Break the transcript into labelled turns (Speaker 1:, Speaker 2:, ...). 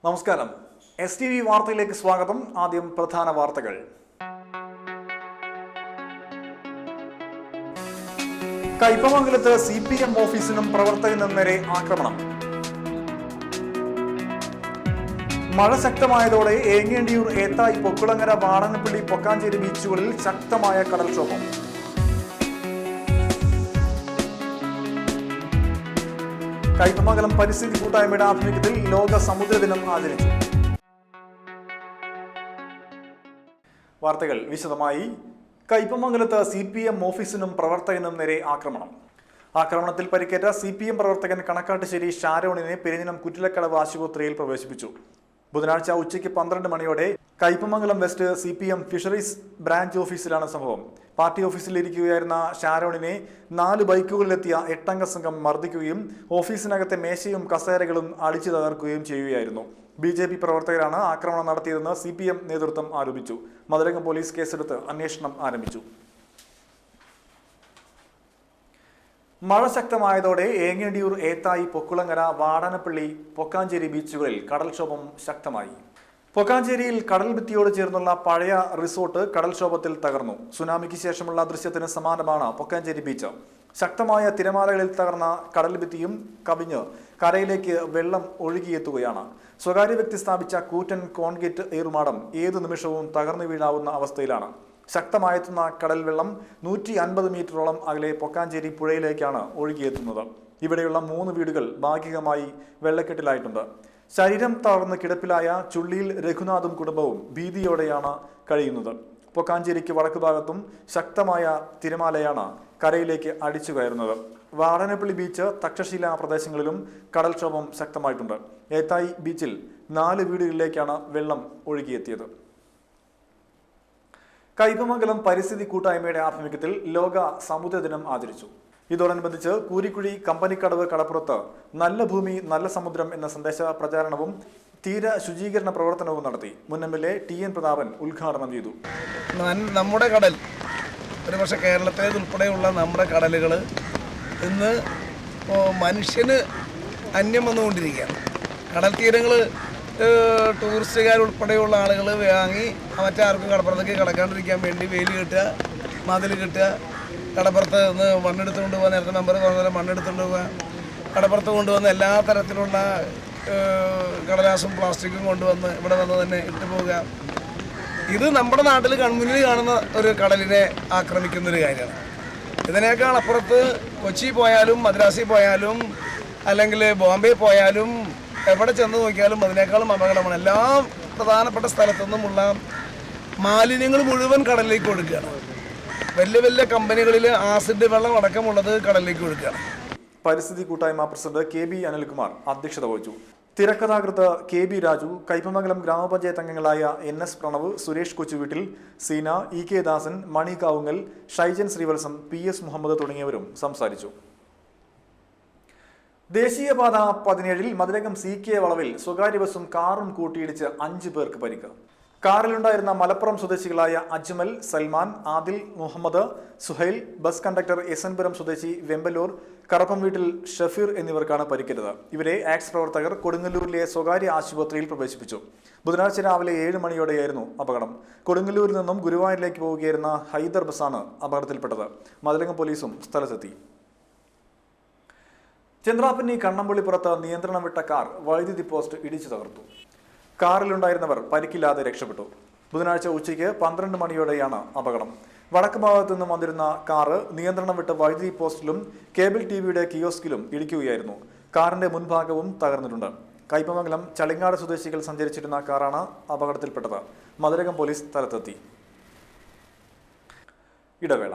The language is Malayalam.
Speaker 1: നമസ്കാരം. STV വാർത്തയിലേക്ക് സ്വാഗതം. ആദ്യം പ്രധാന വാർത്തകൾ. കയ്പമംഗലത്ത് CPM ഓഫീസിനും പ്രവർത്തകനും നേരെ ആക്രമണം. മഴ ശക്തമായതോടെ ഏങ്ങേണ്ടിയൂർ, ഏത്തായി, പൊക്കുളങ്ങര, വാടനപ്പള്ളി, പൊക്കാഞ്ചേരി ബീച്ചുകളിൽ ശക്തമായ കടൽക്ഷോഭം. കയ്പമംഗലം പരിസ്ഥിതി കൂട്ടായ്മയുടെ ആഭിമുഖ്യത്തിൽ ലോക സമുദ്ര ദിനം ആചരിച്ചു. വാർത്തകൾ വിശദമായി. കയ്പമംഗലത്ത് CPM ഓഫീസിനും പ്രവർത്തകനും നേരെ ആക്രമണം. ആക്രമണത്തിൽ പരിക്കേറ്റ CPM പ്രവർത്തകൻ കണക്കാട്ടുശ്ശേരി ഷാരോണിനെ പെരിഞ്ഞനം കുറ്റിലക്കടവ് ആശുപത്രിയിൽ പ്രവേശിപ്പിച്ചു. ബുധനാഴ്ച ഉച്ചയ്ക്ക് 12 മണിയോടെ Kaipamangalam west CPM fisheries branch ഓഫീസിലാണ് സംഭവം. പാർട്ടി ഓഫീസിലിരിക്കുകയായിരുന്ന ഷാരോണിനെ 4 ബൈക്കുകളിലെത്തിയ 8-അംഗ സംഘം മർദ്ദിക്കുകയും ഓഫീസിനകത്തെ മേശയും കസേരകളും അടിച്ചു തകർക്കുകയും ചെയ്യുകയായിരുന്നു. BJP പ്രവർത്തകരാണ് ആക്രമണം നടത്തിയതെന്ന് CPM നേതൃത്വം ആരോപിച്ചു. മതിലകം പോലീസ് കേസെടുത്ത് അന്വേഷണം ആരംഭിച്ചു. മഴ ശക്തമായതോടെ ഏങ്ങേണ്ടിയൂർ, ഏത്തായി, പൊക്കുളങ്ങര, വാടാനപ്പള്ളി, പൊക്കാഞ്ചേരി ബീച്ചുകളിൽ കടൽക്ഷോഭം ശക്തമായി. പൊക്കാഞ്ചേരിയിൽ കടൽ ഭിത്തിയോട് ചേർന്നുള്ള പഴയ റിസോർട്ട് കടൽക്ഷോഭത്തിൽ തകർന്നു. സുനാമിക്ക് ശേഷമുള്ള ദൃശ്യത്തിന് സമാനമാണ് പൊക്കാഞ്ചേരി ബീച്ച്. ശക്തമായ തിരമാലകളിൽ തകർന്ന കടൽ ഭിത്തിയും കവിഞ്ഞ് കരയിലേക്ക് വെള്ളം ഒഴുകിയെത്തുകയാണ്. സ്വകാര്യ വ്യക്തി സ്ഥാപിച്ച കൂറ്റൻ കോൺക്രീറ്റ് ഏറുമാടം ഏതു നിമിഷവും തകർന്നു വീഴാവുന്ന അവസ്ഥയിലാണ്. ശക്തമായെത്തുന്ന കടൽ വെള്ളം 150 മീറ്ററോളം അകലെ പൊക്കാഞ്ചേരി പുഴയിലേക്കാണ് ഒഴുകിയെത്തുന്നത്. ഇവിടെയുള്ള 3 വീടുകൾ ഭാഗികമായി വെള്ളക്കെട്ടിലായിട്ടുണ്ട്. ശരീരം തളർന്ന് കിടപ്പിലായ ചുള്ളിയിൽ രഘുനാഥും കുടുംബവും ഭീതിയോടെയാണ് കഴിയുന്നത്. പൊക്കാഞ്ചേരിക്ക് വടക്കുഭാഗത്തും ശക്തമായ തിരമാലയാണ് കരയിലേക്ക് അടിച്ചു കയറുന്നത്. വാടനപ്പള്ളി ബീച്ച്, തക്ഷശില പ്രദേശങ്ങളിലും കടൽക്ഷോഭം ശക്തമായിട്ടുണ്ട്. ഏത്തായി ബീച്ചിൽ 4 വീടുകളിലേക്കാണ് വെള്ളം ഒഴുകിയെത്തിയത്. കയ്പമംഗലം പരിസ്ഥിതി കൂട്ടായ്മയുടെ ആഭിമുഖ്യത്തിൽ ലോക സമുദ്ര ദിനം ആചരിച്ചു. ഇതോടനുബന്ധിച്ച് കൂരിക്കുഴി, കമ്പനിക്കടവ്, കടപ്പുറത്ത് നല്ല ഭൂമി നല്ല സമുദ്രം എന്ന സന്ദേശ പ്രചാരണവും തീര ശുചീകരണ പ്രവർത്തനവും നടത്തി. മുൻ MLA TN പ്രതാപൻ ഉദ്ഘാടനം ചെയ്തു.
Speaker 2: നമ്മുടെ കടൽ, ഒരുപക്ഷെ കേരളത്തിലേതുൾപ്പെടെയുള്ള നമ്മുടെ കടലുകൾ ഇന്ന് മനുഷ്യന് അന്യം വന്നുകൊണ്ടിരിക്കുകയാണ്. കടൽ തീരങ്ങൾ ടൂറിസ്റ്റുകാരുൾപ്പെടെയുള്ള ആളുകൾ വാങ്ങി മറ്റാർക്കും കടപ്പുറത്തേക്ക് കടക്കാണ്ടിരിക്കാൻ വേണ്ടി വേലി കെട്ടുക, മതിൽ കെട്ടുക, കടപ്പുറത്ത് നിന്ന് മണ്ണെടുത്തുകൊണ്ട് പോകാൻ, നേരത്തെ മെമ്പർ പറഞ്ഞാൽ മണ്ണെടുത്തുകൊണ്ട് പോകാൻ, കടപ്പുറത്ത് കൊണ്ടുവന്ന് എല്ലാ തരത്തിലുള്ള കടലാസും പ്ലാസ്റ്റിക്കും കൊണ്ടുവന്ന് ഇവിടെ വന്ന് തന്നെ ഇട്ട് പോവുക. ഇത് നമ്മുടെ നാട്ടിൽ കൺമുന്നിൽ കാണുന്ന ഒരു കടലിനെ ആക്രമിക്കുന്നൊരു കാര്യമാണ്. ഇതിനേക്കാൾ അപ്പുറത്ത് കൊച്ചി പോയാലും മദ്രാസിൽ പോയാലും അല്ലെങ്കിൽ ബോംബെ പോയാലും എവിടെ ചെന്ന് നോക്കിയാലും അതിനേക്കാളും അപകടമാണ്. എല്ലാ പ്രധാനപ്പെട്ട സ്ഥലത്തു നിന്നുമുള്ള മാലിന്യങ്ങൾ മുഴുവൻ കടലിലേക്ക് ഒഴുക്കുകയാണ്. വലിയ വലിയ കമ്പനികളിൽ ആസിഡ് വെള്ളം അടക്കമുള്ളത് കടലിലേക്ക് ഒഴുക്കുകയാണ്.
Speaker 1: പരിസ്ഥിതി കൂട്ടായ്മ പ്രസിഡന്റ് KB അനിൽകുമാർ അധ്യക്ഷത വഹിച്ചു. തിരക്കഥാകൃത്ത് KB രാജു, കയ്പമംഗലം ഗ്രാമപഞ്ചായത്ത് അംഗങ്ങളായ NS പ്രണവ്, സുരേഷ് കൊച്ചുവീട്ടിൽ, സീന, EK ദാസൻ, മണി കാവുങ്ങൽ, ഷൈജൻ ശ്രീവത്സം, PS മുഹമ്മദ് തുടങ്ങിയവരും സംസാരിച്ചു. ദേശീയപാത 17-ൽ മതിലകം CK വളവിൽ സ്വകാര്യ ബസും കാറും കൂട്ടിയിടിച്ച് 5 പേർക്ക് പരിക്ക്. കാറിലുണ്ടായിരുന്ന മലപ്പുറം സ്വദേശികളായ അജ്മൽ, സൽമാൻ, ആദിൽ, മുഹമ്മദ്, സുഹൈൽ, ബസ് കണ്ടക്ടർ എസൻപുരം സ്വദേശി വെമ്പലൂർ, കറപ്പം വീട്ടിൽ ഷഫീർ എന്നിവർക്കാണ് പരിക്കേറ്റത്. ഇവരെ ആക്സ് പ്രവർത്തകർ കൊടുങ്ങല്ലൂരിലെ സ്വകാര്യ ആശുപത്രിയിൽ പ്രവേശിപ്പിച്ചു. ബുധനാഴ്ച രാവിലെ 7 മണിയോടെയായിരുന്നു അപകടം. കൊടുങ്ങല്ലൂരിൽ നിന്നും ഗുരുവായൂരിലേക്ക് പോവുകയായിരുന്ന ഹൈദർ ബസാണ് അപകടത്തിൽപ്പെട്ടത്. മതിലകം പോലീസും സ്ഥലത്തെത്തി. ചന്ദ്രാപ്പന്നി കണ്ണമ്പള്ളിപ്പുറത്ത് നിയന്ത്രണം വിട്ട കാർ വൈദ്യുതി പോസ്റ്റ് ഇടിച്ചു തകർത്തു. കാറിലുണ്ടായിരുന്നവർ പരിക്കില്ലാതെ രക്ഷപ്പെട്ടു. ബുധനാഴ്ച ഉച്ചയ്ക്ക് 12 മണിയോടെയാണ് അപകടം. വടക്ക് ഭാഗത്തു നിന്നും വന്നിരുന്ന കാറ് നിയന്ത്രണം വിട്ട് വൈദ്യുതി പോസ്റ്റിലും കേബിൾ TVയുടെ കിയോസ്കിലും ഇടിക്കുകയായിരുന്നു. കാറിന്റെ മുൻഭാഗവും തകർന്നിട്ടുണ്ട്. കയ്പമംഗലം ചളിങ്ങാട് സ്വദേശികൾ സഞ്ചരിച്ചിരുന്ന കാറാണ് അപകടത്തിൽപ്പെട്ടത്. മതിലകം പോലീസ് സ്ഥലത്തെത്തി. ഇടവേള.